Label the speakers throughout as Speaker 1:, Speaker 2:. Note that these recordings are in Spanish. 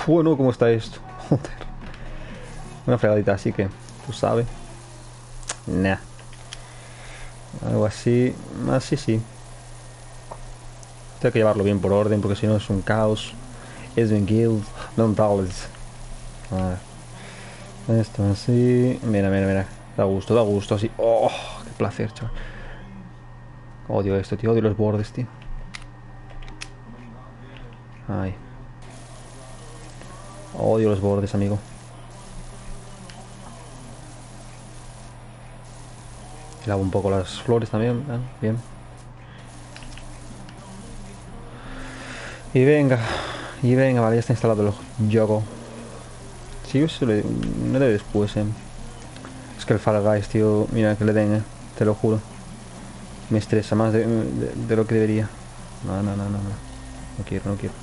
Speaker 1: Bueno, ¿cómo está esto? Joder. Una fregadita así que, tú sabes. Nah. Algo así. Así sí. Tengo que llevarlo bien por orden porque si no es un caos. Es un guild mentales. A ver. Esto así. Mira, mira, mira. Da gusto así. Oh, qué placer, chaval. Odio esto, tío. Odio los bordes, tío. Ay. Odio los bordes, amigo. Lavo un poco las flores también. Bien. Y venga. Y venga, vale, ya está instalado el juego. Sí, eso no le después, Es que el Fall Guys, tío, mira que le den, te lo juro. Me estresa más de lo que debería. No, no, no, no, no. No quiero, no quiero.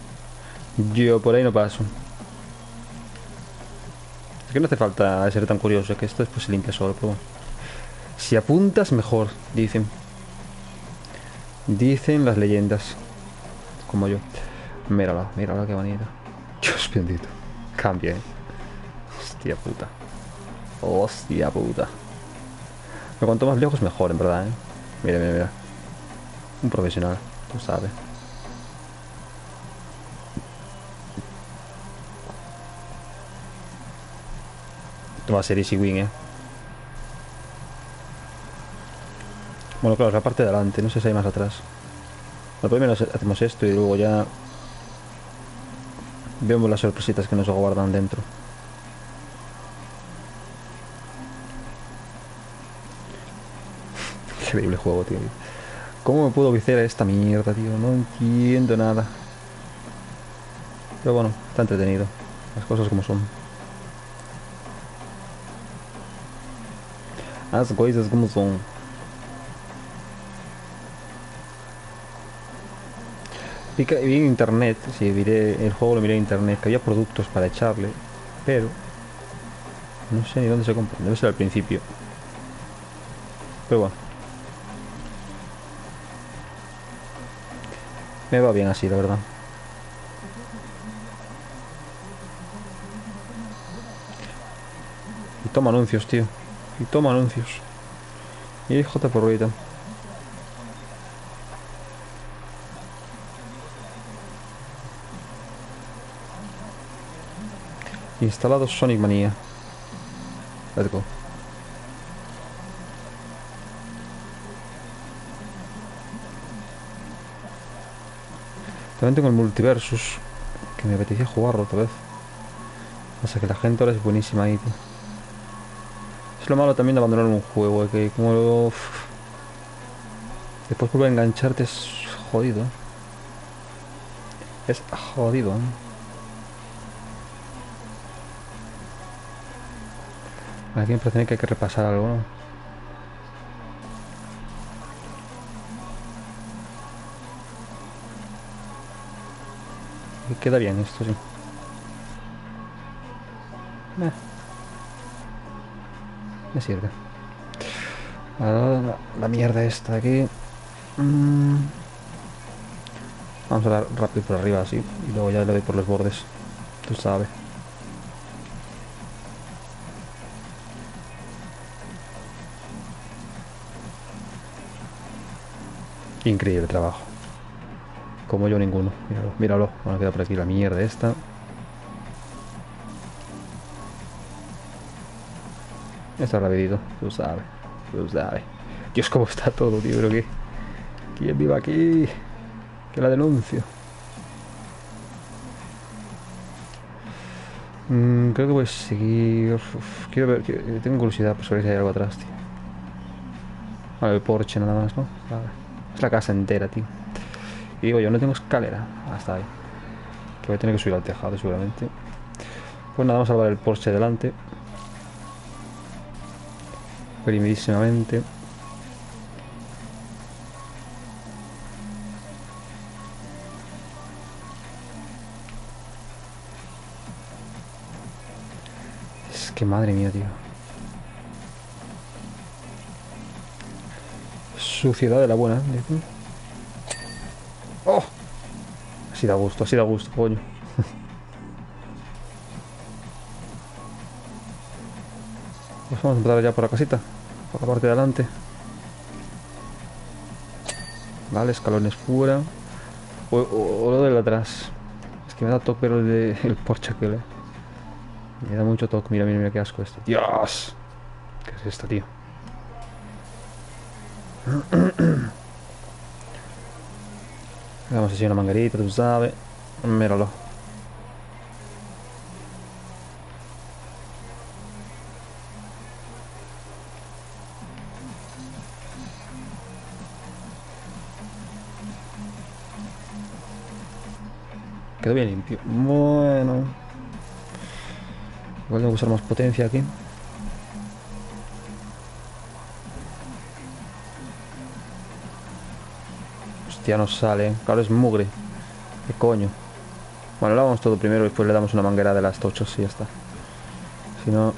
Speaker 1: Yo por ahí no paso. Es que no hace falta ser tan curioso, que esto después se limpia solo, pero bueno. Si apuntas, mejor, dicen. Dicen las leyendas. Como yo. Mírala, mírala, qué bonita. Dios bendito. Cambia, Hostia puta. Hostia puta. Pero cuanto más lejos, mejor, en verdad, Mira, mira, mira. Un profesional, tú sabes. Esto va a ser easy win, Bueno, claro, es la parte de adelante, no sé si hay más atrás. Bueno, primero hacemos esto y luego ya vemos las sorpresitas que nos guardan dentro. Increíble juego, tío. ¿Cómo me puedo viciar a esta mierda, tío? No entiendo nada. Pero bueno, está entretenido. Las cosas como son. Las cosas como son. Vi en internet, sí, el juego lo miré en internet, que había productos para echarle, pero no sé ni dónde se compra. Debe ser al principio. Pero bueno. Me va bien así, la verdad. Y toma anuncios, tío. Y toma anuncios. Y J por ruita. Instalado Sonic Mania. Let's go. También tengo el Multiversus, que me apetecía jugarlo otra vez. O sea que la gente ahora es buenísima ahí, tío. Es lo malo también de abandonar un juego, que como después volver a engancharte es jodido. Es jodido, Aquí me parece que hay que repasar algo, ¿no? Y queda bien esto, sí. Me sirve. Ahora la mierda esta de aquí. Vamos a dar rápido por arriba así. Y luego ya le doy por los bordes. Tú sabes. Increíble trabajo. Como yo ninguno. Míralo, míralo. Bueno, queda por aquí la mierda esta. Está rapidito. Tú sabes. Tú sabes. Dios, cómo está todo, tío. Pero que... ¿Quién vive aquí? Que la denuncio. Creo que voy a seguir. Quiero ver. Tengo curiosidad por saber si hay algo atrás, tío. Vale, el porche nada más, ¿no? Vale. Es la casa entera, tío. Y digo yo, no tengo escalera. Hasta ahí. Que voy a tener que subir al tejado seguramente. Pues nada, vamos a salvar el porche delante. Primísimamente. Es que madre mía, tío. Suciedad de la buena, ¿eh? ¡Oh! Así da gusto, coño. Pues vamos a empezar ya por la casita. Por la parte de adelante. Vale, escalones fuera. O lo del atrás. Es que me da toque pero el Porsche que le... Me da mucho toque. Mira, mira, mira qué asco esto. ¡Dios! ¿Qué es esto, tío? Le damos así una manguerita, tú sabes. Míralo. Quedó bien limpio. Bueno. Igual tengo que usar más potencia aquí. Hostia, no sale. Claro, es mugre. ¿Qué coño? Bueno, lavamos todo primero y después le damos una manguera de las tochos y ya está. Si no...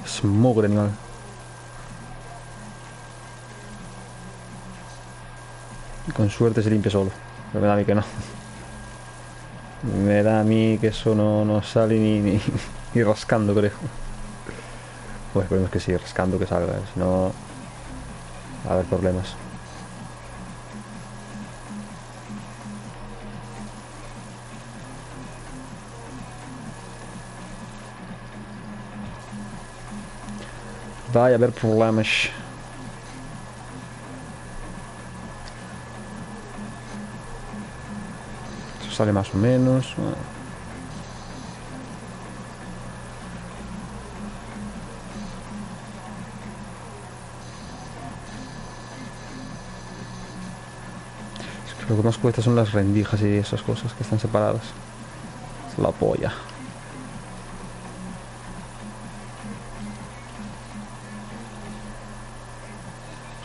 Speaker 1: Es mugre, animal. Y con suerte se limpia solo. Pero me da a mí que no. Me da a mí que eso no sale ni rascando, creo. Pues esperemos que sí, rascando que salga. Si no... Va a haber problemas. Va a haber problemas. Eso sale más o menos. Bueno. Es que lo que más cuesta son las rendijas y esas cosas que están separadas. Es la polla.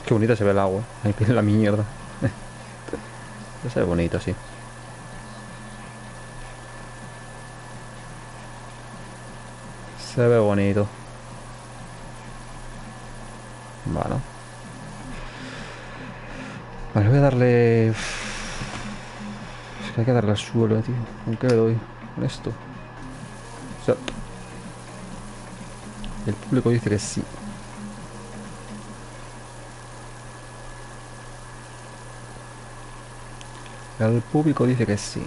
Speaker 1: Qué bonita se ve el agua. Ahí en la mierda. Se ve bonito, sí. Se ve bonito. Bueno. Vale, voy a darle... Es que hay que darle al suelo, tío. ¿Con qué le doy? Con esto. O sea... El público dice que sí. El público dice que sí.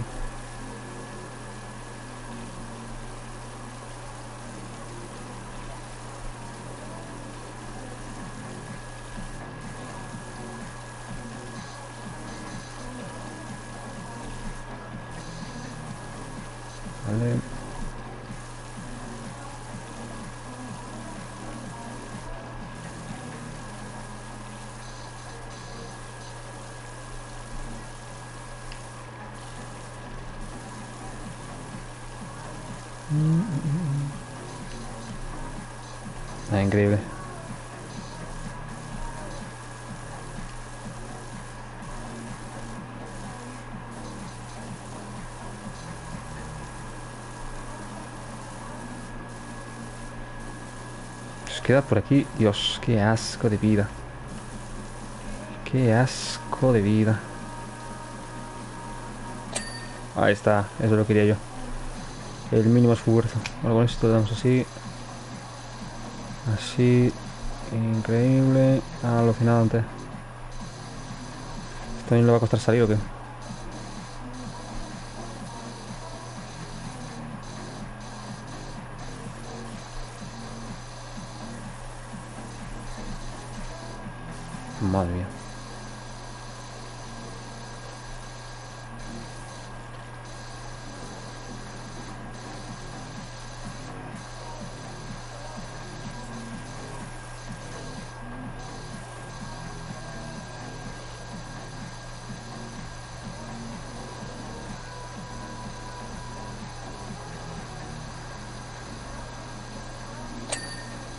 Speaker 1: Vale. Ah, increíble. Pues queda por aquí. Dios, qué asco de vida. Qué asco de vida. Ahí está, eso lo quería yo. El mínimo esfuerzo. Bueno, con esto le damos así. Así. Increíble. Alucinante. ¿Esto también le va a costar salir o qué? Madre mía.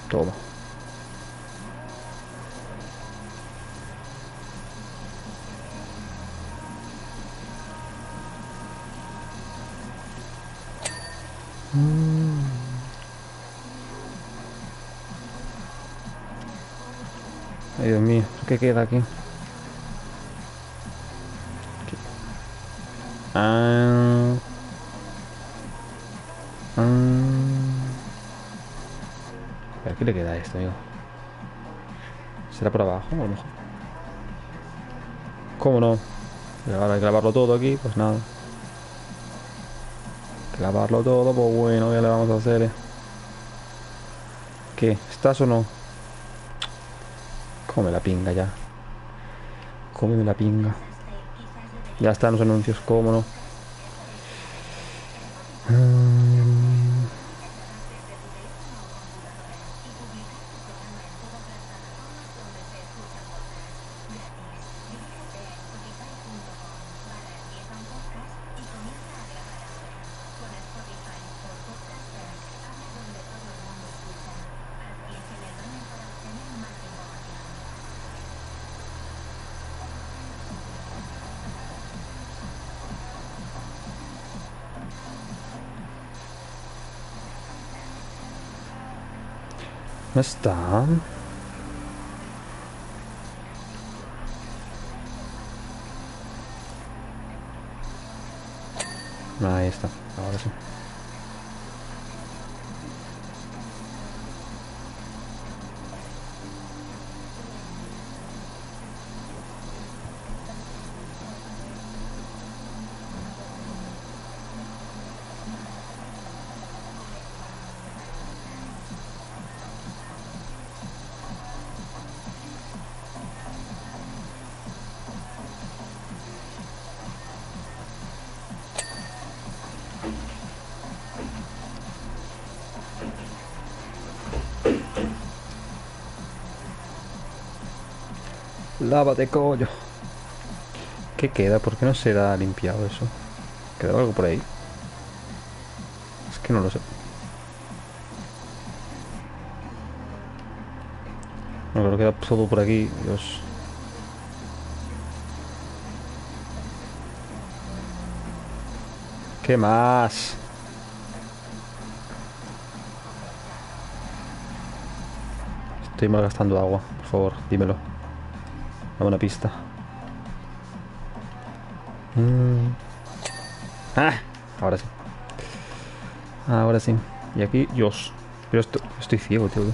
Speaker 1: Todo. Ay, Dios mío, ¿qué queda aquí? Ah, ah. ¿A qué le queda esto, amigo? ¿Será por abajo? A lo mejor. ¿Cómo no? Y ahora hay que clavarlo todo aquí, pues nada. Clavarlo todo, pues bueno, ya le vamos a hacer. ¿Qué? ¿Estás o no? Come la pinga ya. Cómeme la pinga. Ya están los anuncios, cómo no. ¿No está? Ahí está, ahora sí. Lávate, coño. ¿Qué queda? ¿Por qué no se da limpiado eso? ¿Queda algo por ahí? Es que no lo sé. No, creo que queda todo por aquí. Dios. ¿Qué más? Estoy malgastando agua. Por favor, dímelo. Dame una pista. Ah, ahora sí. Ahora sí. Y aquí, Dios. Pero estoy ciego, tío.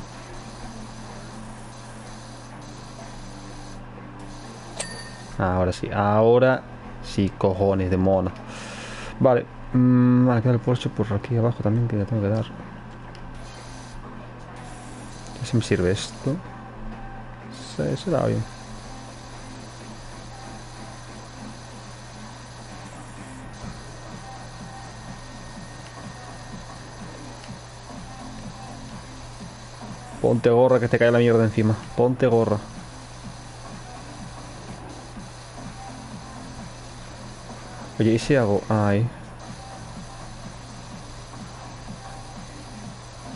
Speaker 1: Ahora sí. Ahora sí, cojones de mono. Vale. Vale, queda el Porsche por aquí abajo también que le tengo que dar. ¿Qué me sirve esto? Se da bien. Ponte gorra que te cae la mierda encima. Ponte gorra. Oye, ¿y si hago? Ahí.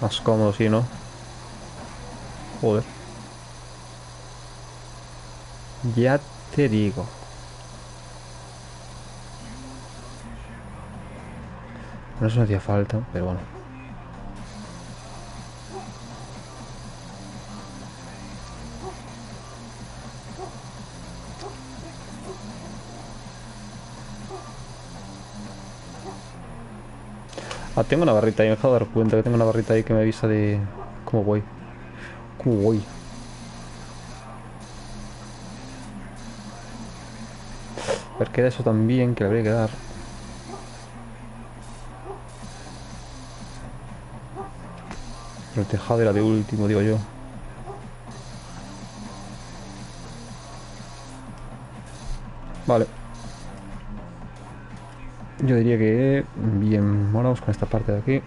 Speaker 1: Más cómodo, sí, ¿no? Joder. Ya te digo. No se me hacía falta, pero bueno. Ah, tengo una barrita ahí, me acabo de dar cuenta que tengo una barrita ahí que me avisa de cómo voy. ¿Cómo voy? A ver, queda eso también que le habría que dar. El tejado era de último, digo yo. Vale. Yo diría que bien. Ahora vamos con esta parte de aquí.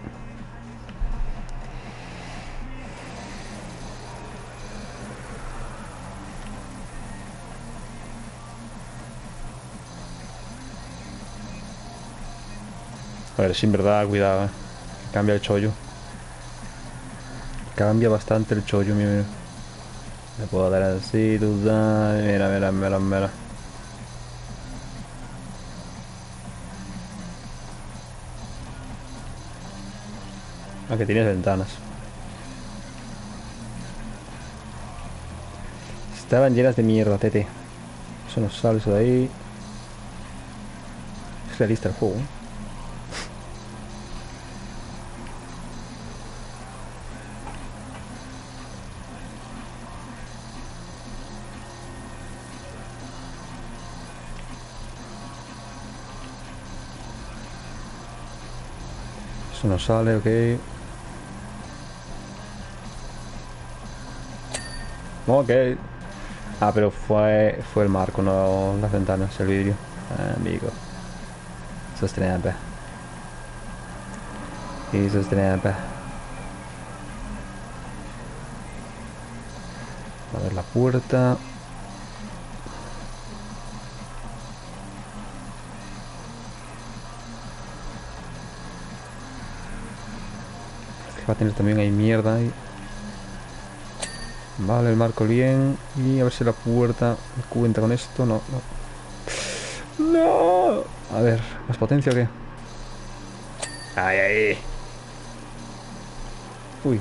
Speaker 1: A ver, sin verdad, cuidado, cambia el chollo. Cambia bastante el chollo, mira. Le puedo dar así, tú sabes. Mira, mira, mira, mira. Aunque tienes ventanas. Estaban llenas de mierda, tete. Eso nos sale eso de ahí. Es realista el juego, ¿eh? Eso no sale, ok. Ok. Ah, pero fue el marco, no las ventanas, el vidrio. Ah, amigo. Eso es trampa. Eso es trampa. A ver la puerta. Va a tener también ahí mierda ahí. Vale, el marco bien. Y a ver si la puerta cuenta con esto. No, no. ¡No! A ver, ¿más potencia o qué? ¡Ay, ay! Uy.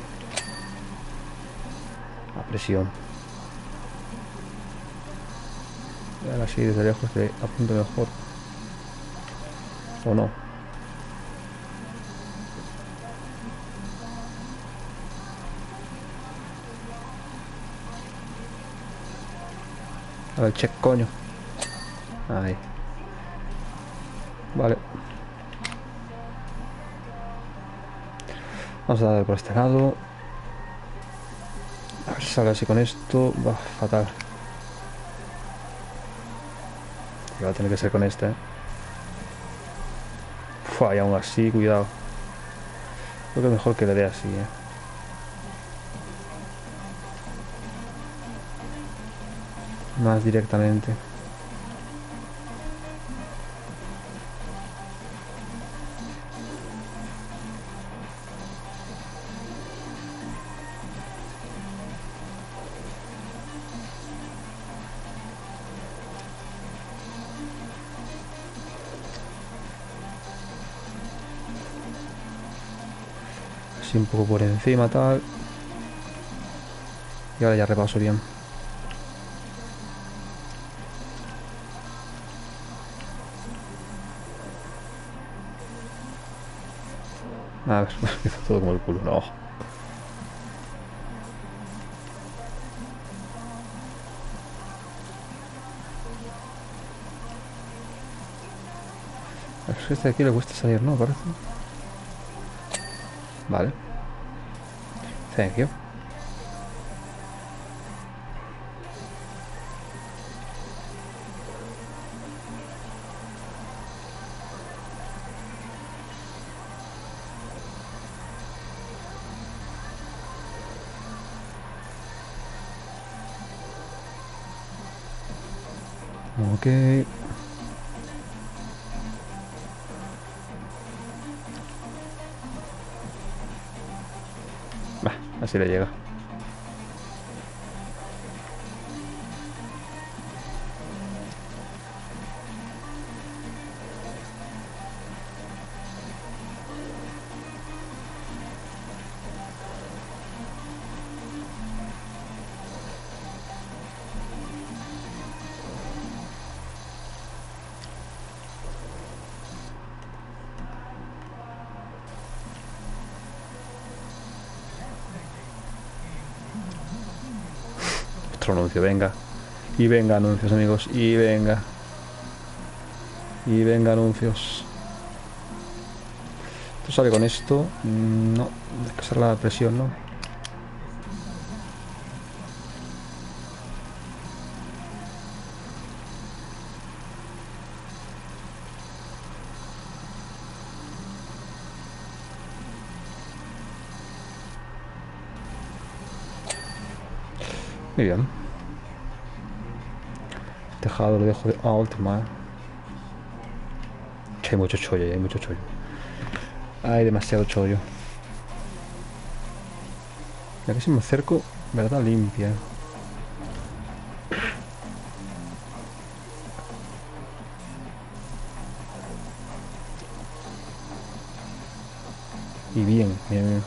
Speaker 1: A presión. Y ahora sí, desde lejos te apunto mejor. ¿O no? A ver, check, coño. Ahí. Vale. Vamos a dar por este lado. A ver si sale así con esto. Va, fatal. Y va a tener que ser con este, ¿eh? Fua, y aún así, cuidado. Creo que es mejor que le dé así, ¿eh? Más directamente. Así un poco por encima, tal. Y ahora ya repaso bien. A ver, hizo todo como el culo. No. Es que este de aquí le cuesta salir, ¿no? Parece. Vale. Thank you. Ok. Bah, así le llega. Otro anuncio, venga. Y venga anuncios, amigos. Y venga. Y venga anuncios. Esto sale con esto. No. Hay que usar la presión, ¿no? Muy bien. Tejado lo dejo de última. Hay mucho chollo, hay mucho chollo. Hay demasiado chollo. Ya que si me acerco, verdad limpia. Y bien, bien, bien.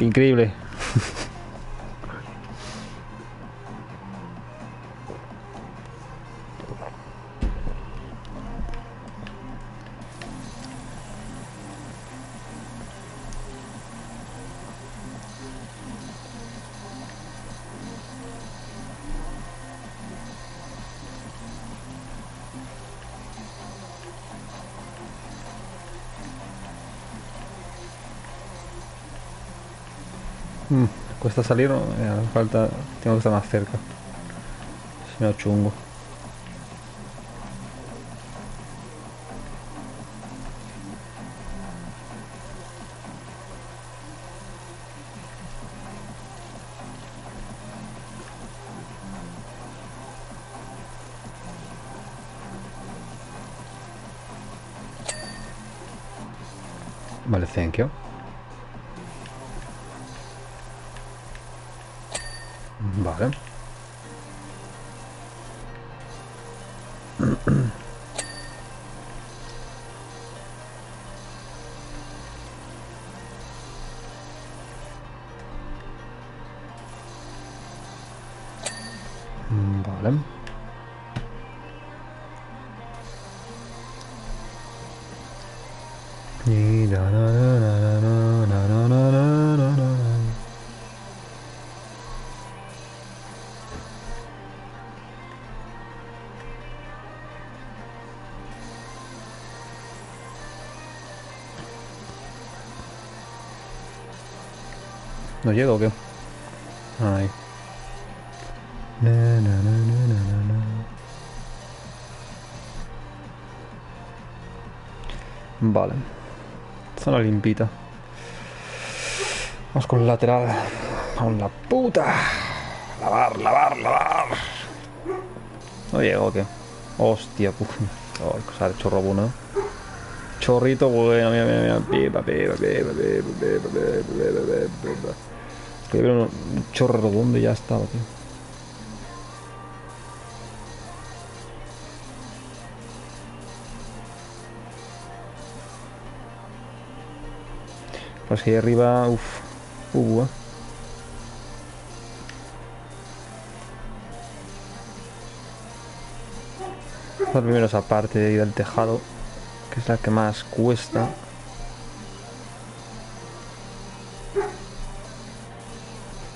Speaker 1: Increíble. Cuesta salir, ¿no? Falta. Tengo que estar más cerca. Si no, chungo. Vale, thank you. Vale. Vale. Y na, na, na, na, na, na, na, na, na, na, na. ¿No llego o qué? Ay. Na, na, na, na, na, na. Vale. Zona limpita. Vamos con el lateral. Vamos la puta. Lavar, lavar, lavar. ¿No llego o qué? Hostia, puf. Oh, sale chorro bueno. Chorrito bueno, mira, mira, mira. Pipa, pipa, pipa, pipa, pipa, pipa, pipa, pipa. Voy a ver un chorro redondo y ya está, tío. Pues que ahí arriba, uff. Primero esa parte de ahí del tejado, que es la que más cuesta.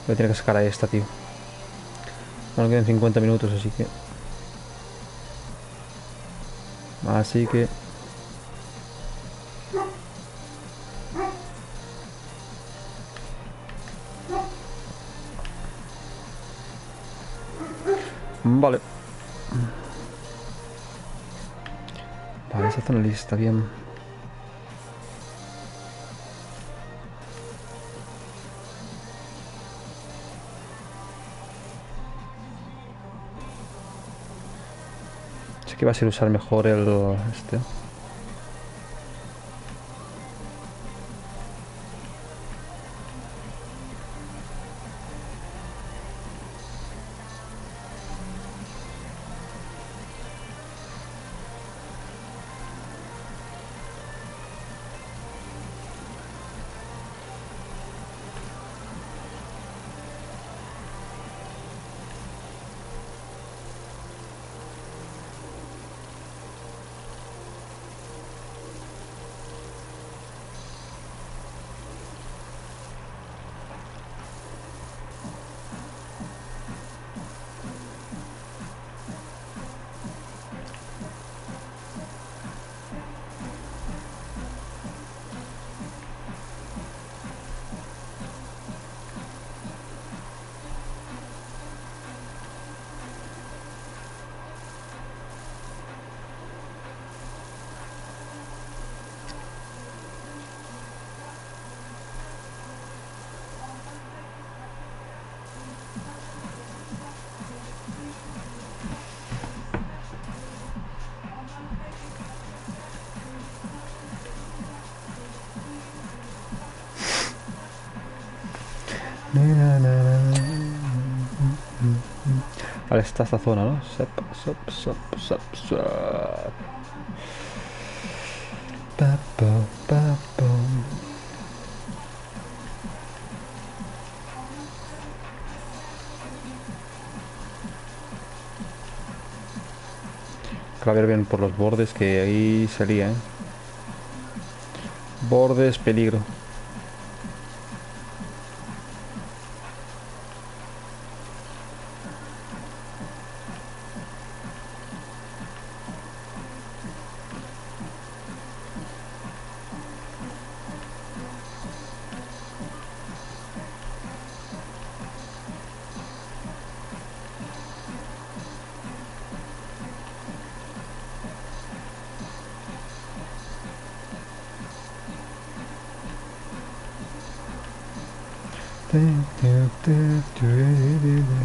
Speaker 1: Voy a tener que sacar a esta, tío. Bueno, quedan 50 minutos, así que... Vale. Vale, esa zona lista, bien. Sé que va a ser usar mejor el... este. Vale, está esta zona, ¿no? Sop, sop, sop, sop, sop. Pa, pa, pa, pa. Ojalá ver bien por los bordes, que ahí salía, ¿eh? Bordes, peligro.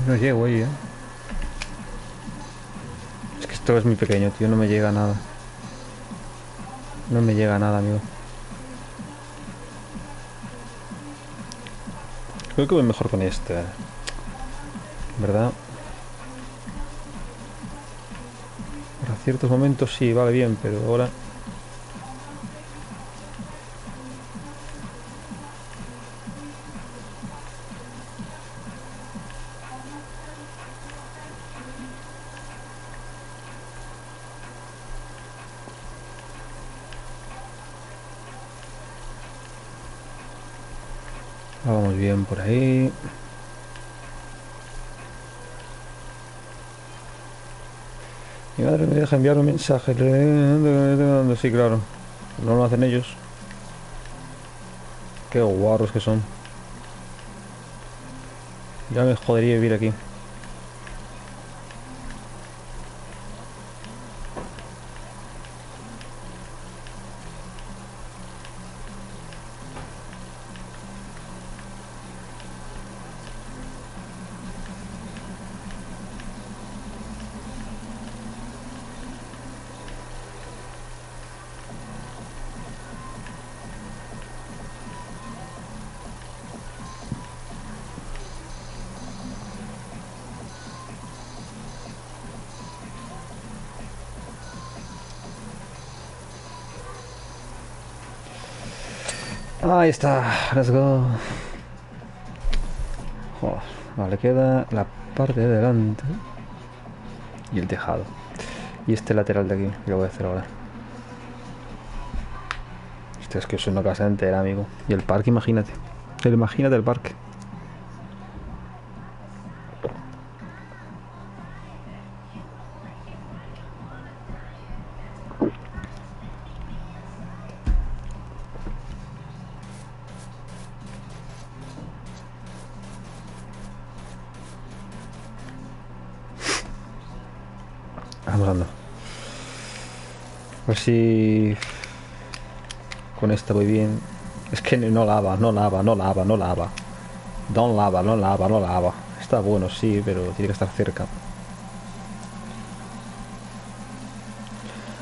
Speaker 1: No llego ahí, ¿eh? Es que esto es muy pequeño, tío. No me llega nada. No me llega nada, amigo. Creo que voy mejor con este, ¿verdad? Para ciertos momentos sí, vale bien, pero ahora... Vamos bien por ahí. Mi madre me deja enviar un mensaje. Sí, claro. No lo hacen ellos. Qué guarros que son. Ya me jodería vivir aquí. Ahí está. Let's go. Joder. Vale, queda la parte de delante. Y el tejado. Y este lateral de aquí, que lo voy a hacer ahora. Hostia, es que es una casa entera, amigo. Y el parque, imagínate. Imagínate el parque. Vamos andando. A ver si con esta voy bien. Es que no lava, no lava, no lava, no lava. Don't lava, no lava, no lava. Está bueno, sí, pero tiene que estar cerca.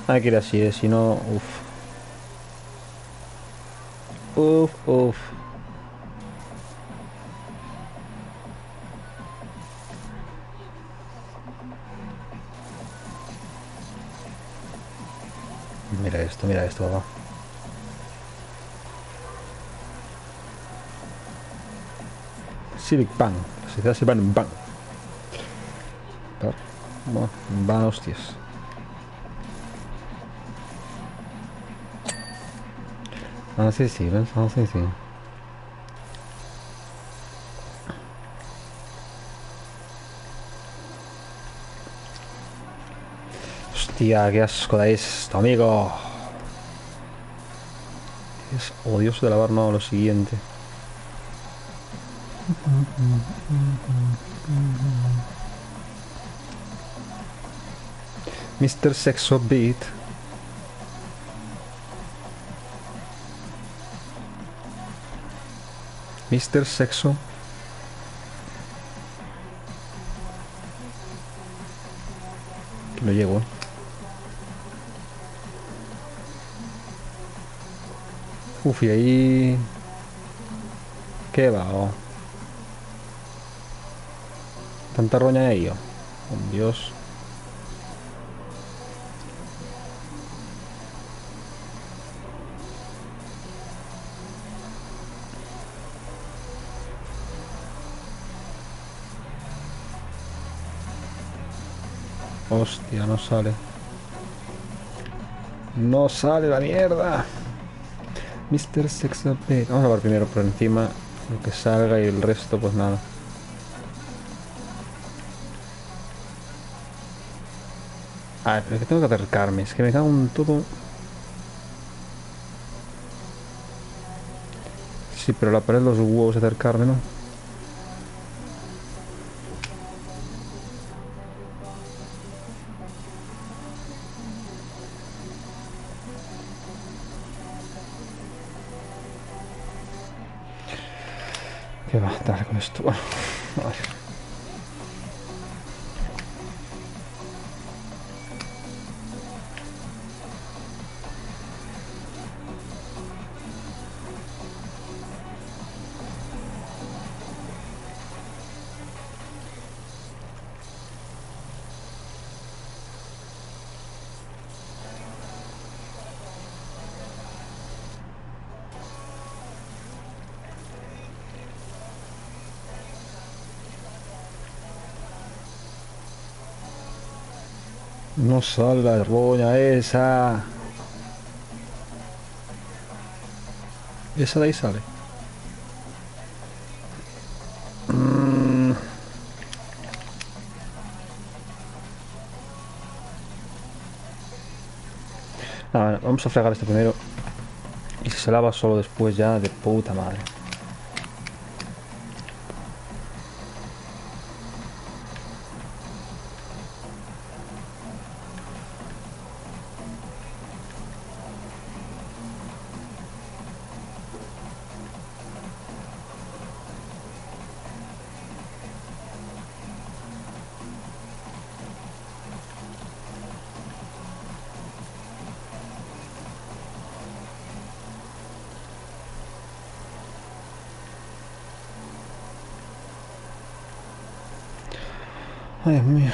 Speaker 1: Hay que ir así, si no... Uff. Uff, uff. Mira esto, papá. Civic Bank. La sociedad se va en Bank. Bueno, van hostias. Ah, sí, sí, ¿ves? Ah, sí, sí. Hostia, qué asco da esto, amigo. Es odioso de lavar, no, lo siguiente. Mr. Sexo Beat. Mr. Sexo. Que no llego. Uf, y ahí... ¿Qué va? Oh. Tanta roña ahí, oh. Oh, Dios. Hostia, no sale. No sale la mierda. Mr. Sexapet. Vamos a ver primero por encima lo que salga y el resto pues nada. A ver, pero es que tengo que acercarme. Es que me cago en todo. Sí, pero la pared los huevos acercarme, ¿no? ¿Qué va? Dale con esto. Bueno, vale. No sale la roña esa. Esa de ahí sale. Nada, vamos a fregar este primero. Y si se lava solo después ya, de puta madre. Ay, Dios mío.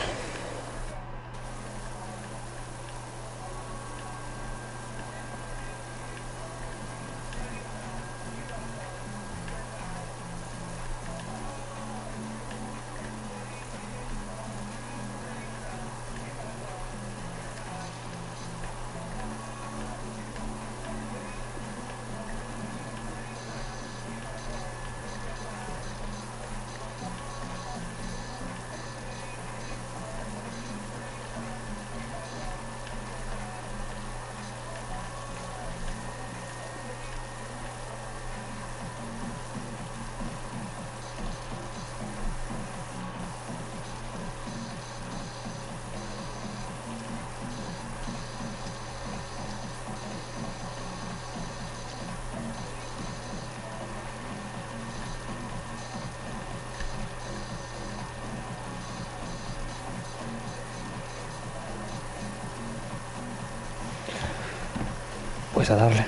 Speaker 1: Pues a darle.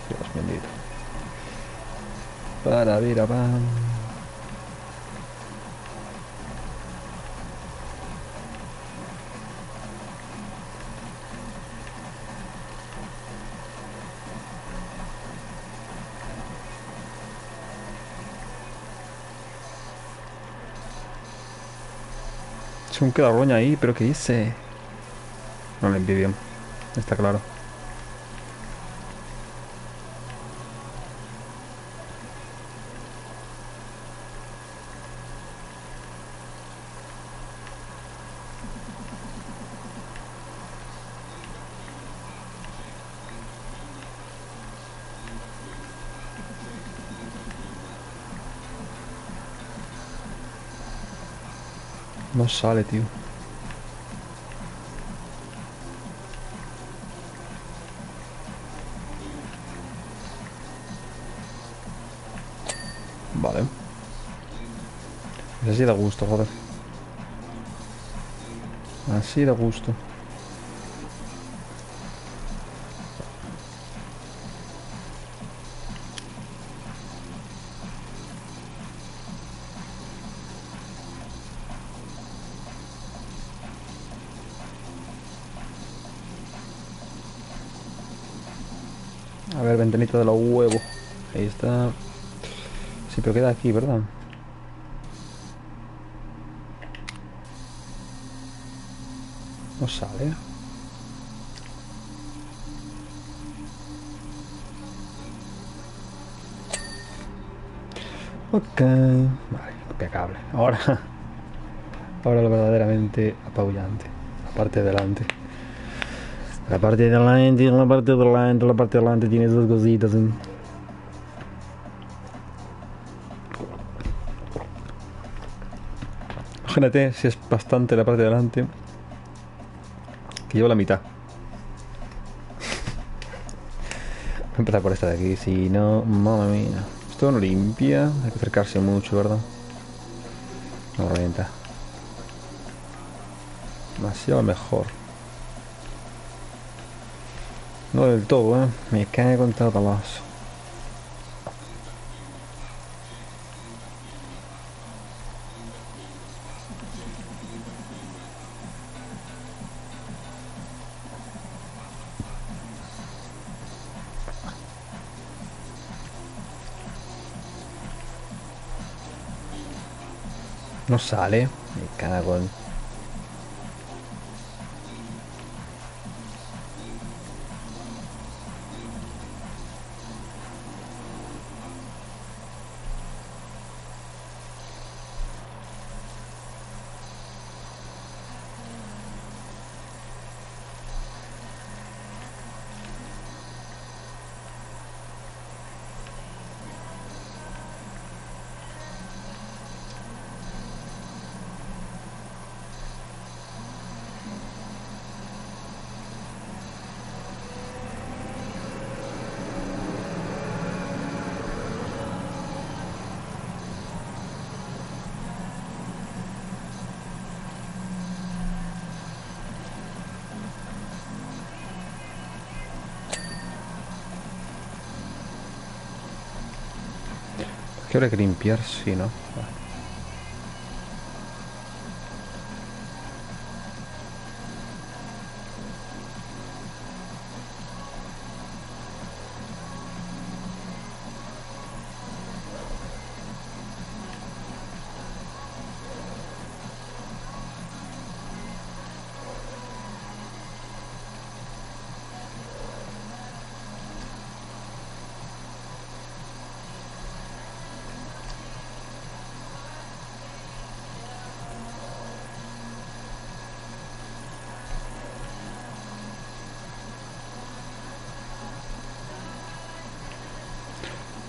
Speaker 1: Dios bendito. Para vir a pam. Se me queda roña ahí, pero ¿qué hice? No le envidio. Está claro. No sale, tío. Vale. Así da gusto, joder. Así da gusto. A ver, ventanita de los huevos. Ahí está. Sí, pero queda aquí, ¿verdad? No sale. Ok, vale, impecable. Ahora, ahora lo verdaderamente apabullante. La parte de delante. La parte de delante, la parte de delante, la parte de delante tiene esas cositas. ¿Eh? Imagínate si es bastante la parte de delante, que llevo la mitad. Voy a empezar por esta de aquí, si no, mamma mía. Esto no limpia, hay que acercarse mucho, ¿verdad? No revienta. Demasiado mejor. No del todo, ¿eh? Me cago en todo los. No sale. Me cago en. ¿Qué hora hay que limpiar? Sí, ¿no? Vale.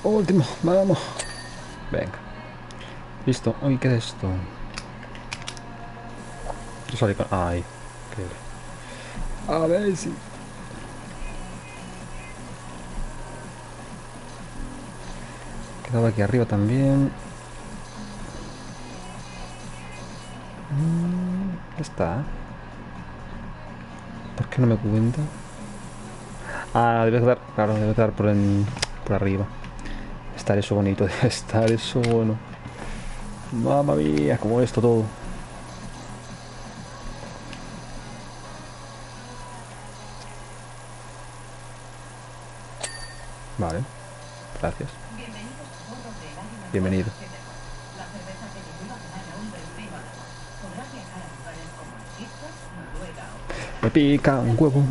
Speaker 1: Último, vamos. Venga. Listo. Uy, ¿qué es esto? Sorry, ay. Qué. A ver si. Quedaba aquí arriba también. Ya está. ¿Por qué no me cuenta? Ah, debe estar. Claro, debe estar por arriba. Estar eso bonito, debe estar eso bueno. Mamma mía, como esto todo. Vale, gracias. Bienvenido. Me pica un huevo.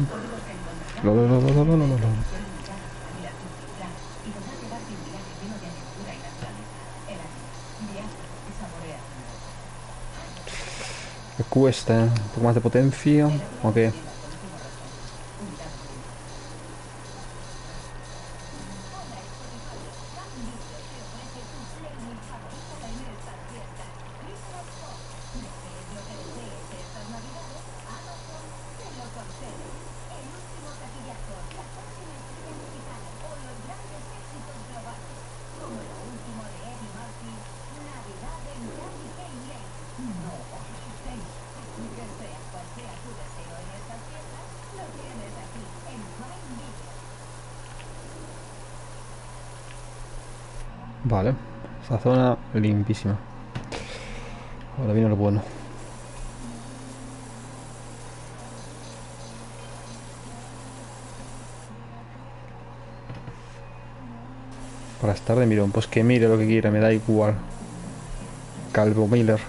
Speaker 1: Lo. Me cuesta, ¿eh? Un poco más de potencia. Ok. Vale. Esta zona limpísima. Ahora viene lo bueno. Para estar de mirón, pues que mire lo que quiera, me da igual. Calvo Miller.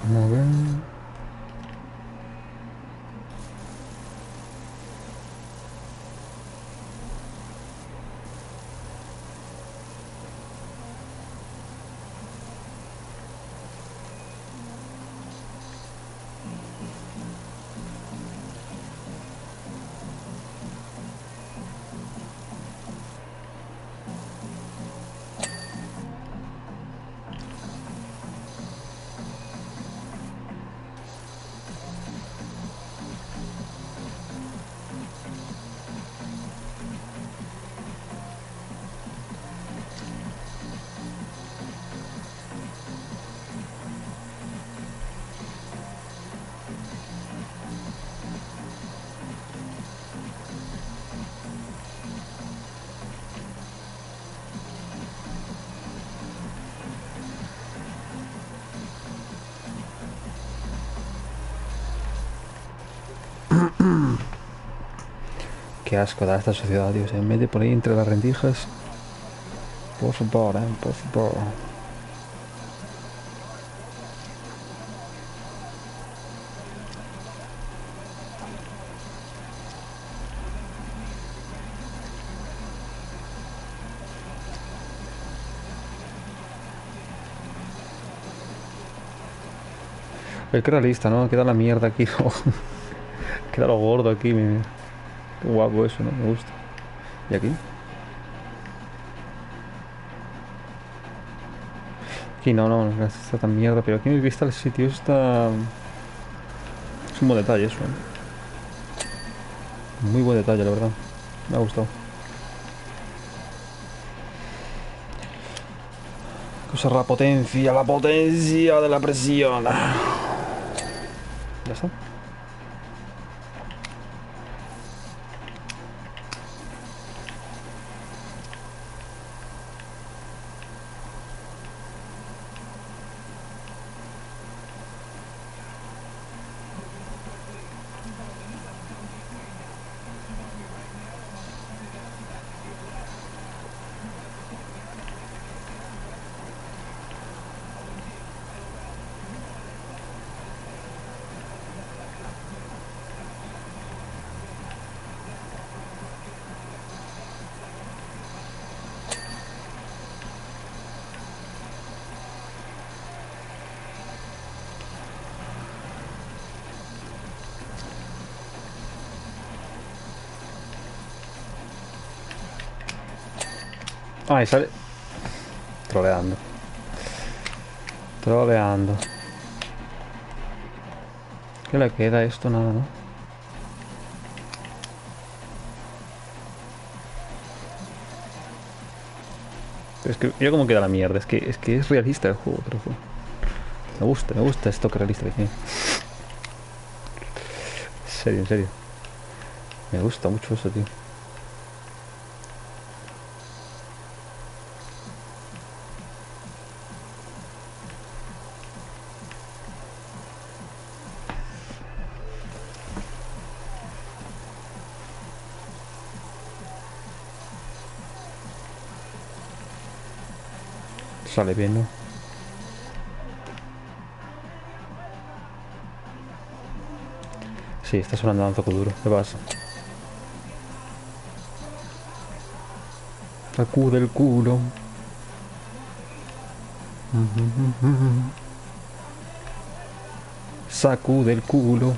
Speaker 1: A ver. Qué asco da esta sociedad, tío. Se mete por ahí entre las rendijas. Por favor, por favor. Qué realista, ¿no? Queda la mierda aquí. Queda lo gordo aquí. Qué guapo eso, ¿no? Me gusta. ¿Y aquí? Aquí no, no está tan mierda. Pero aquí en el cristal sí, tío. Está... Es un buen detalle eso, ¿eh? Muy buen detalle, la verdad. Me ha gustado. Usar la potencia de la presión. Ya está. Ay, sale. Troleando. Troleando. ¿Qué le queda a esto? Nada, ¿no? Es que mira cómo queda la mierda. Es que es realista el juego, pero me gusta esto que realista que tiene. En serio, en serio. Me gusta mucho eso, tío. Sale bien, ¿no? Sí, está sonando un poco duro. ¿Qué pasa? Sacude el culo. Sacude el culo.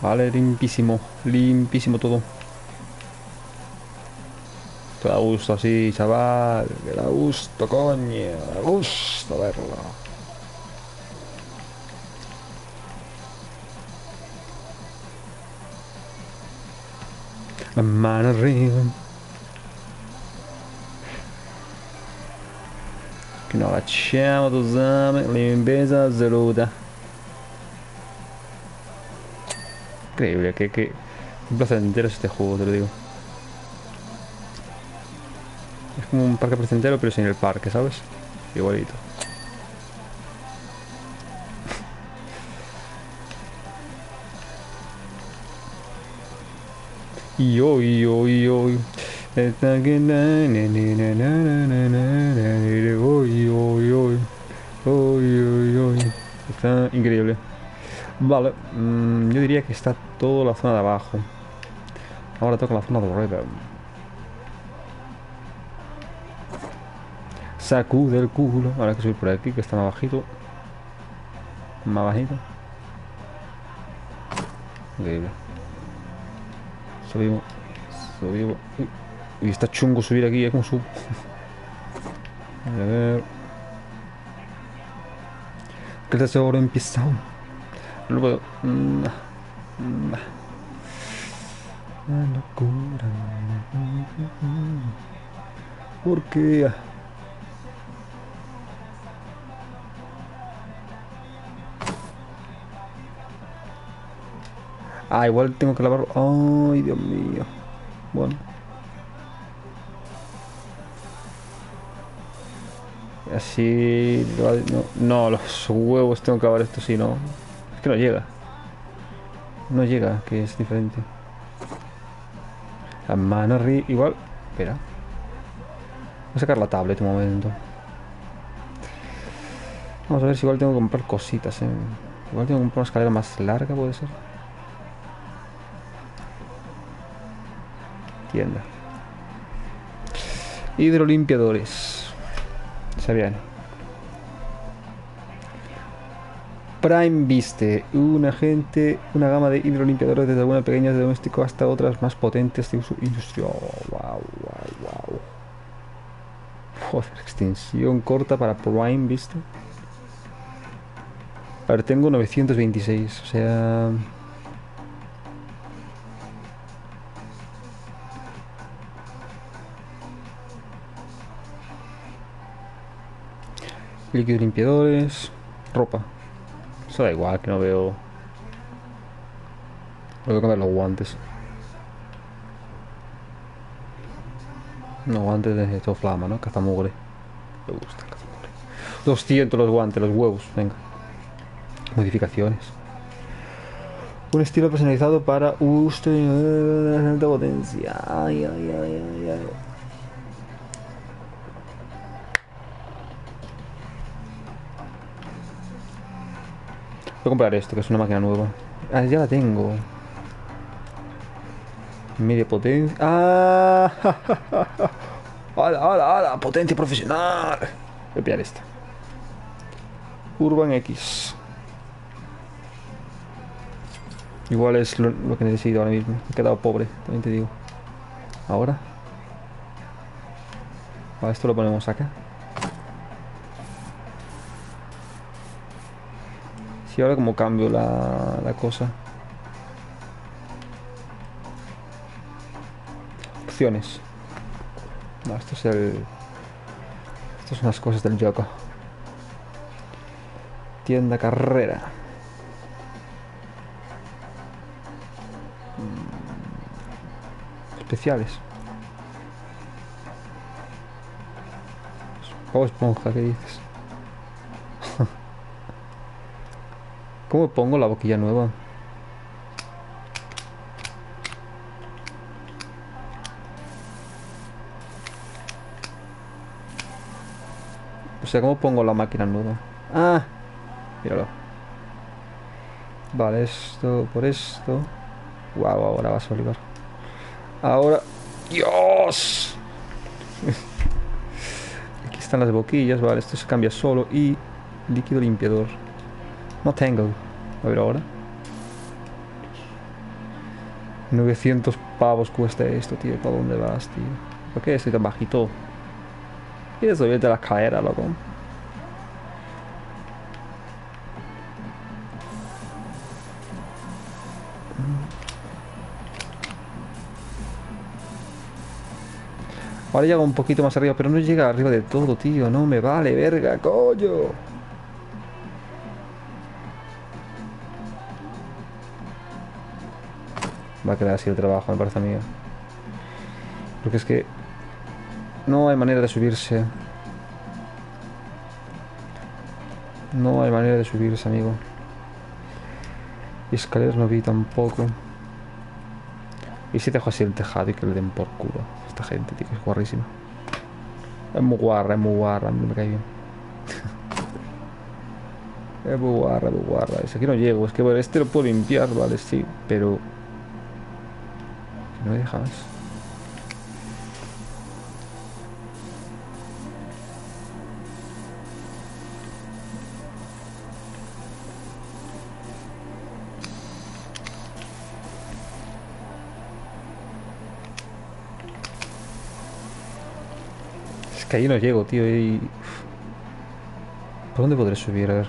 Speaker 1: Vale, limpísimo. Limpísimo todo. Te da gusto así, chaval. Que da gusto, coño. Da gusto verlo. La mano arriba. Que nos agachamos dos ames. Limpieza absoluta. Increíble, que un placentero es este juego, te lo digo. Es como un parque placentero, pero sin el parque, ¿sabes? Igualito. Y hoy. Está aquí, uy, uy, uy. Uy, uy, uy. Está increíble. Vale, yo diría que está toda la zona de abajo. Ahora toca la zona de arriba. Sacude el culo. Ahora hay que subir por aquí, que está más bajito. Más bajito. Increíble. Subimos. Subimos. Uy. Y está chungo subir aquí, es como subo. A ver. Que el seguro empieza. No lo puedo. La locura. ¿Por qué? Ah, igual tengo que lavarlo. Ay, Dios mío. Bueno. Así... No, no, los huevos tengo que lavar esto, si no... Es que no llega. No llega, que es diferente. La mano arriba... Igual... Espera. Voy a sacar la tablet un momento. Vamos a ver si igual tengo que comprar cositas, Igual tengo que comprar una escalera más larga, puede ser. Tienda. Hidrolimpiadores. Se viene. Prime viste una gama de hidrolimpiadores desde una pequeña de doméstico hasta otras más potentes de uso industrial. Wow, wow, wow. Joder, extensión corta para Prime viste. A ver, tengo 926, o sea... Líquidos limpiadores, ropa. Eso da igual, que no veo... Voy a cambiar los guantes. Los guantes de todo flama, ¿no? Cazamugre. Me gusta cazamugre. 200 los guantes, los huevos, venga. Modificaciones. Un estilo personalizado para usted de alta potencia. Ay, ay, ay, ay, ay. Voy a comprar esto, que es una máquina nueva. Ah, ya la tengo. Media potencia. ¡Ah! ¡Hala, hala, hala! ¡Potencia profesional! Voy a pillar esta. Urban X. Igual es lo que necesito ahora mismo. He quedado pobre, también te digo. Ahora. Vale, esto lo ponemos acá. Sí, ahora como cambio la cosa. Opciones. No, esto es el... Estas son las cosas del Yoko. Tienda carrera. Especiales. Bob Esponja, ¿qué dices? ¿Cómo pongo la boquilla nueva? O sea, ¿cómo pongo la máquina nueva? Ah, míralo. Vale, esto por esto. Wow, ahora vas a olivar. Ahora... ¡Dios! Aquí están las boquillas, vale, esto se cambia solo. Y líquido limpiador. No tengo. A ver ahora. 900 pavos cuesta esto, tío. ¿Para dónde vas, tío? ¿Por qué estoy tan bajito? ¿Quieres subirte la escalera, loco? Ahora llega un poquito más arriba, pero no llega arriba de todo, tío. No me vale, verga, coño. Va a quedar así el trabajo, me parece a mí. Porque es que no hay manera de subirse. No hay manera de subirse, amigo. Y escaleras no vi tampoco. Y si dejo así el tejado y que le den por culo a esta gente, tío, que es guarrísima. Es muy guarra, a mí no me cae bien. Es muy guarra, muy guarra. Es aquí no llego, es que bueno, este lo puedo limpiar, vale, sí, pero... No me deja más. Es que ahí no llego, tío, y... ¿Por dónde podré subir? A ver.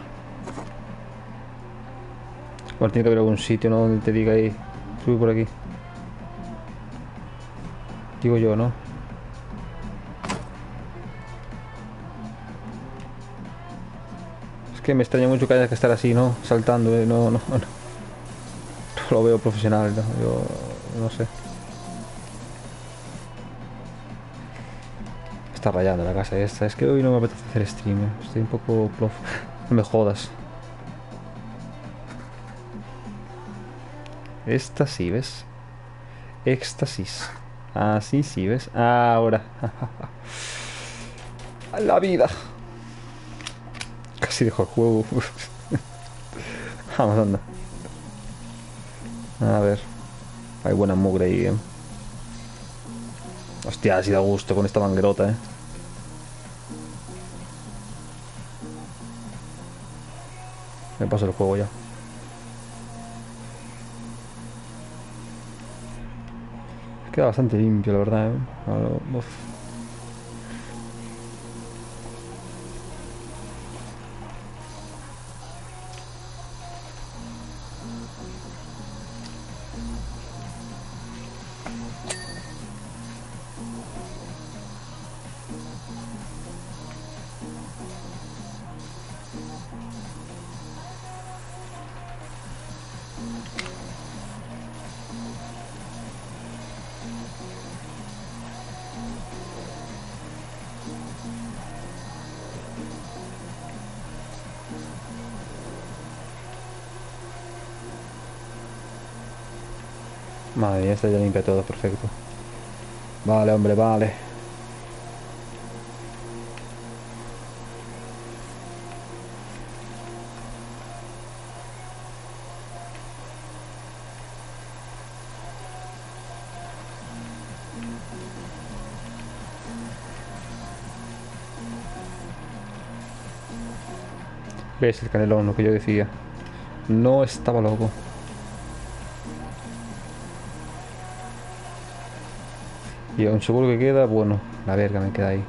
Speaker 1: Bueno, tiene que haber algún sitio, ¿no? Donde te diga ahí, sube por aquí. Digo yo, ¿no? Es que me extraña mucho que haya que estar así, ¿no? Saltando, no, no, no. No lo veo profesional, ¿no? Yo no sé. Está rayando la casa esta. Es que hoy no me apetece hacer stream, ¿eh? Estoy un poco plof. No me jodas. Esta sí, ¿ves? Éxtasis. Así sí, ¿ves? Ahora. La vida. Casi dejo el juego. Vamos, anda. A ver. Hay buena mugre ahí, ¿eh? Hostia, ha sido a gusto con esta manguerota, ¿eh? Me paso el juego ya. Queda bastante limpio, la verdad, ¿eh? Uf. Madre mía, esta ya limpia todo, perfecto. Vale, hombre, vale. ¿Ves el canelón, lo que yo decía? No estaba loco. Y aún seguro que queda, bueno, la verga me queda ahí.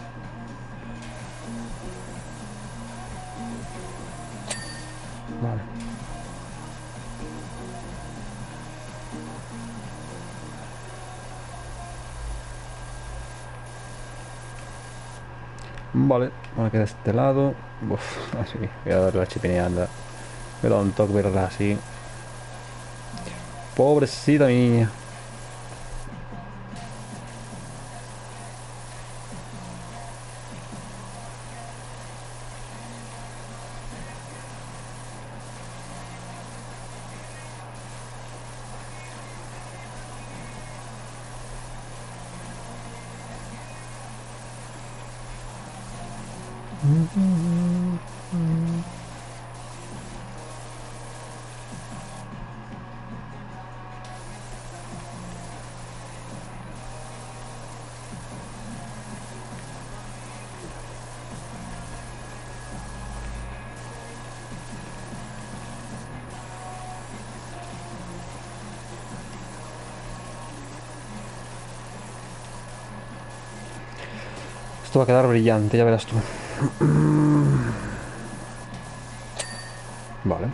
Speaker 1: Vale. Vale, ahora queda este lado. Uf, así, voy a darle la chipineada. Me da un toque verla así. Pobrecita mía. Esto va a quedar brillante, ya verás tú. Vale.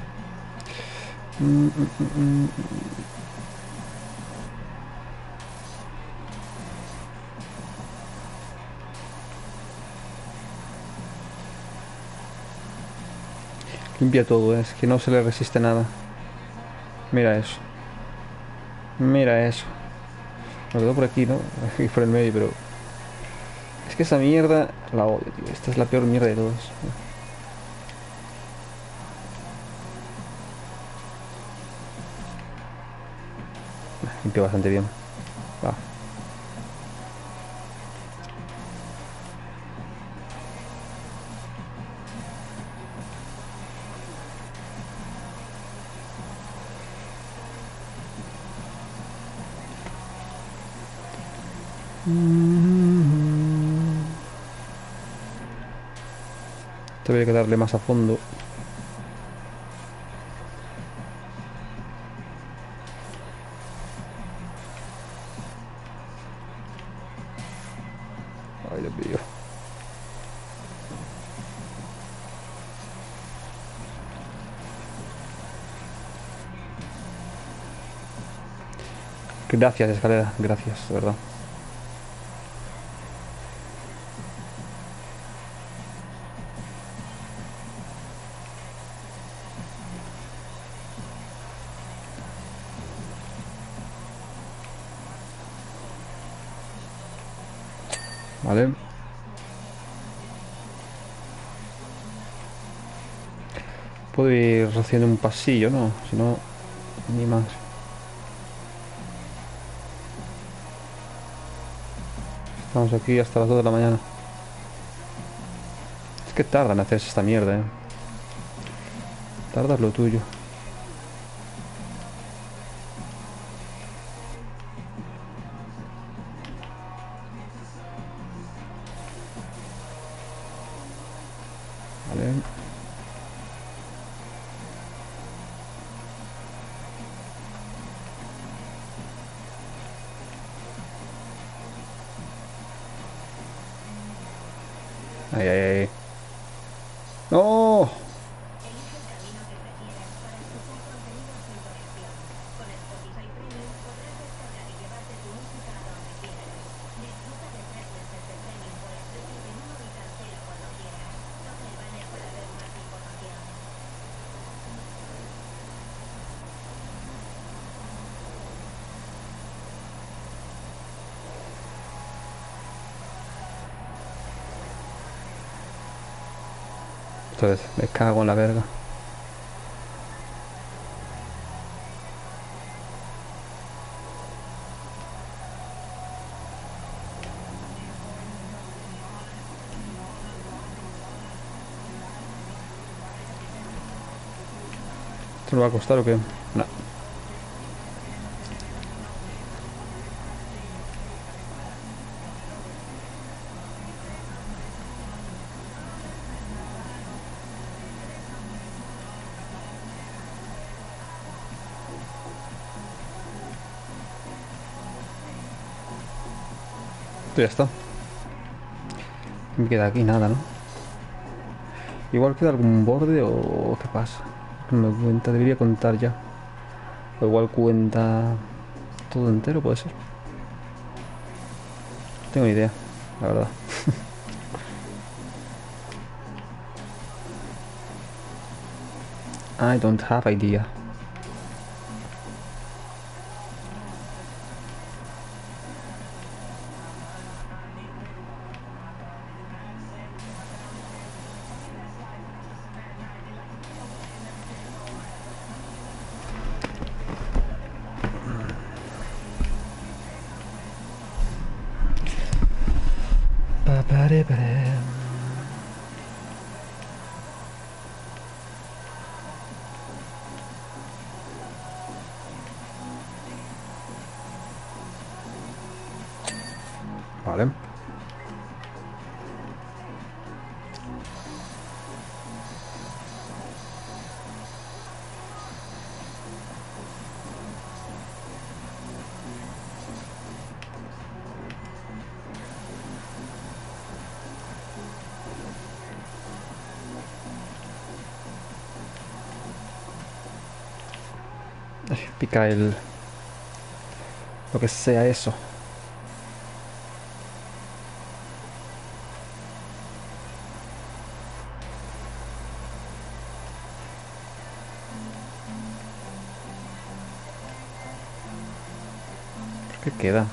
Speaker 1: Limpia todo, es que no se le resiste nada. Mira eso. Mira eso. Me quedo por aquí, ¿no? Aquí por el medio, pero... Es que esa mierda la odio, tío. Esta es la peor mierda de todas. Limpio bastante bien. Va. Tendría que darle más a fondo. Ay, Dios mío. Gracias, escalera. Gracias, de verdad. Vale. Puedo ir haciendo un pasillo, ¿no? Si no, ni más. Estamos aquí hasta las 2 de la mañana. Es que tardan en hacerse esta mierda, eh. Tardas lo tuyo. Vale. Ay, ay, ay. ¡No! Entonces, me cago en la verga. ¿Esto me va a costar o qué? No. Esto ya está. Me queda aquí nada, ¿no? Igual queda algún borde o qué pasa. No me cuenta, debería contar ya. O igual cuenta todo entero, puede ser. No tengo ni idea, la verdad. I don't have idea. Pa-pa-re-pa-re. Vale. Ay, pica el... lo que sea eso. ¿Qué queda?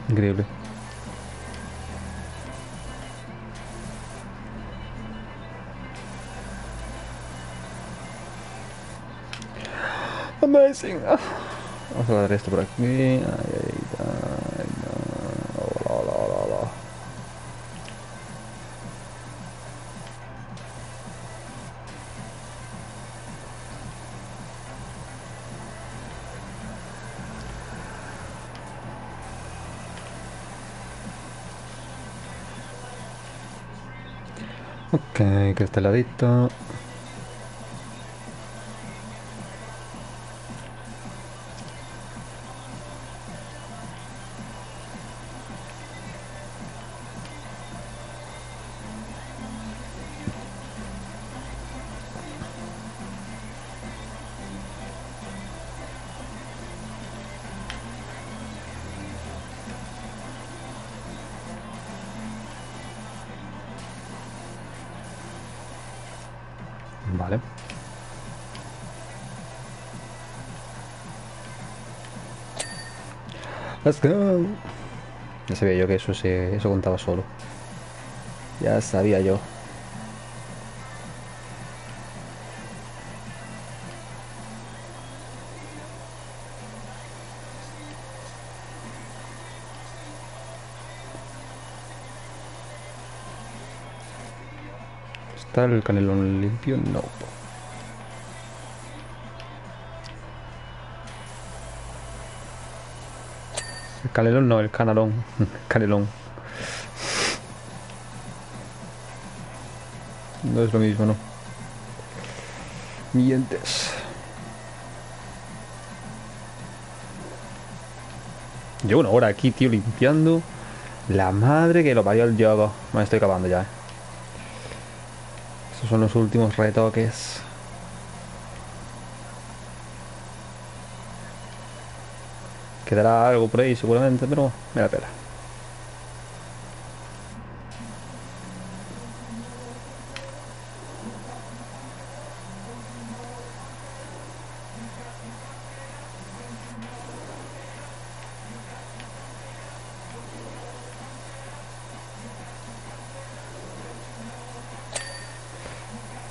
Speaker 1: Increíble. Amazing. Vamos a dar esto por aquí. Ay, no. Hola, hola, hola, hola. Ok, que este ladito. Vale. Let's go. Ya sabía yo que eso contaba solo. Ya sabía yo. ¿Está el canelón limpio? No. El canelón no, el canalón. Canelón. No es lo mismo, ¿no? Mientes. Llevo una hora aquí, tío, limpiando. La madre que lo parió el yogo. Me estoy acabando ya, Estos son los últimos retoques. Quedará algo por ahí seguramente, pero me la pela.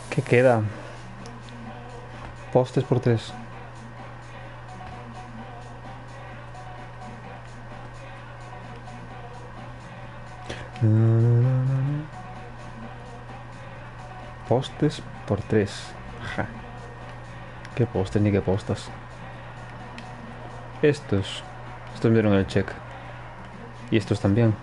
Speaker 1: ¿Qué queda? Postes por 3. Postes por 3. Ja. ¿Qué postes ni qué postas? Estos. Estos me dieron el check. Y estos también.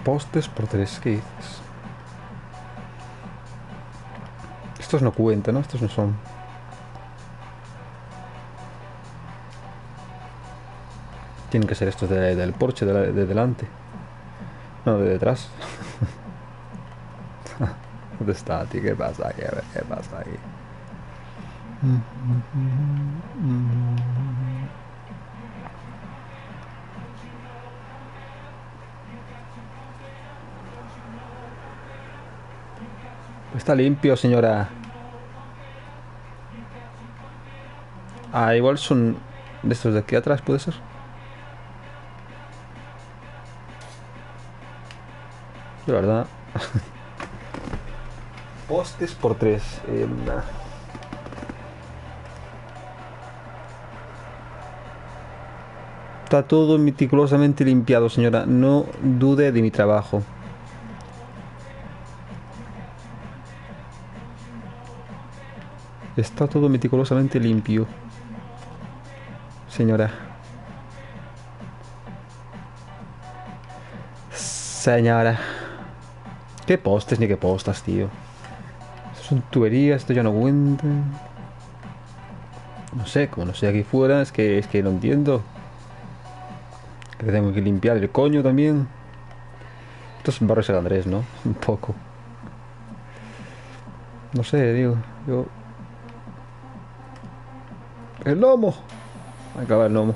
Speaker 1: Postes por 3. ¿Qué dices? Estos no cuentan, ¿no? Estos no son. Tienen que ser estos del Porsche, de delante. No, de detrás. ¿Dónde está, tío? ¿Qué pasa aquí? A ver, ¿qué pasa aquí? Está limpio, señora. Ah, igual son de estos de aquí atrás, ¿puede ser? De verdad. Postes por 3. Está todo meticulosamente limpiado, señora. No dude de mi trabajo. Está todo meticulosamente limpio, señora. Señora. ¿Qué postes ni qué postas, tío? Estas son tuberías, esto ya no cuenta. No sé, como no sé aquí fuera, es que no entiendo. Que tengo que limpiar el coño también. Esto es Barrio San Andrés, ¿no? Un poco. No sé, digo. Yo. ¡El lomo! Acaba el lomo.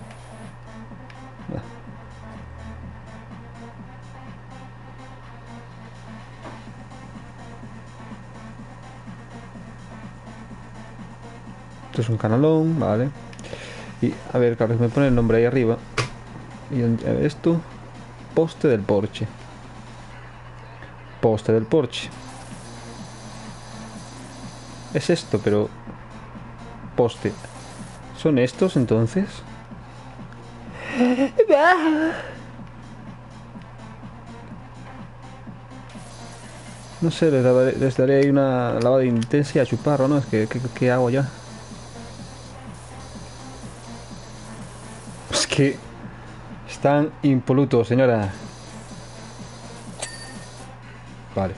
Speaker 1: Esto es un canalón, vale. Y a ver, claro, me pone el nombre ahí arriba. Y a ver, esto, poste del porche. Poste del porche. Es esto, pero poste. ¿Son estos entonces? No sé, les daré ahí una lavada intensa y a chupar, ¿no? Es que, ¿qué hago ya? Es que están impolutos, señora. Vale.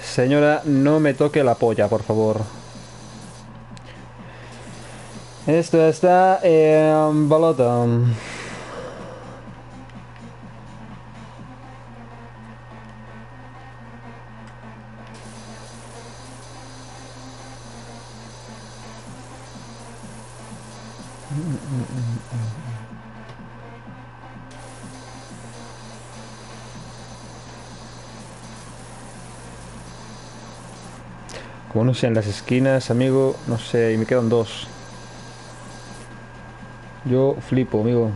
Speaker 1: Señora, no me toque la polla, por favor. Esto está en balota. Como no sé, en las esquinas, amigo, no sé, y me quedan dos. Yo flipo, amigo.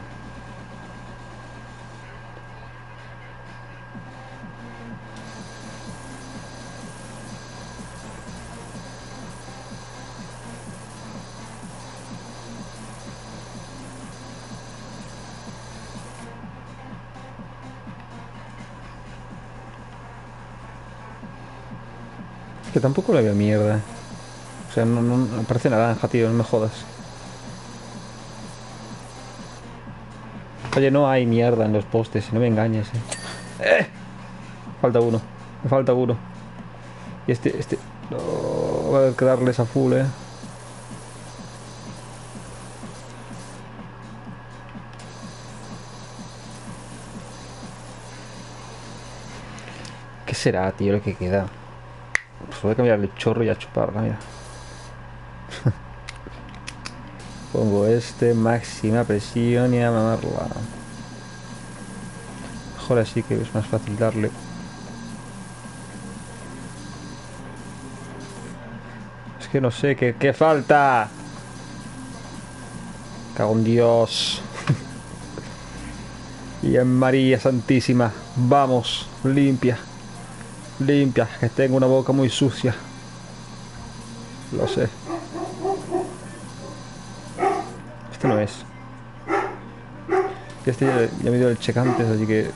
Speaker 1: Es que tampoco le veo mierda. O sea, no parece naranja, tío, no me jodas. Oye, no hay mierda en los postes, no me engañes, Falta uno, me falta uno. Y este... No, va a haber que darles a full, ¿Qué será, tío, lo que queda? Pues voy a cambiar el chorro y a chuparla, mira. Pongo este, máxima presión y a mamarla. Mejor así que es más fácil darle. Es que no sé, ¿qué falta? Cago en Dios. Y en María Santísima. Vamos, limpia. Limpia, que tengo una boca muy sucia. Lo sé. Este no es. Este ya me dio el check antes, así que...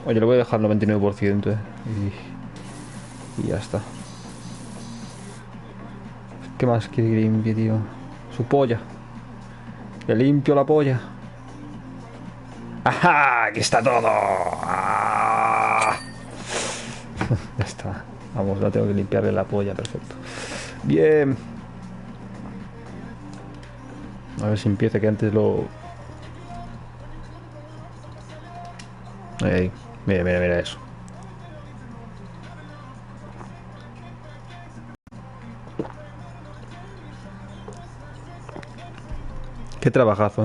Speaker 1: Oye, lo voy a dejar al 99%, y ya está. ¿Qué más quiere que limpie, tío? Su polla. Le limpio la polla. ¡Ajá! ¡Aquí está todo! ¡Ah! Ya está. Vamos, no tengo que limpiarle la polla, perfecto. Bien. A ver si empieza, que antes lo... Ahí. Mira, mira, mira eso. Qué trabajazo.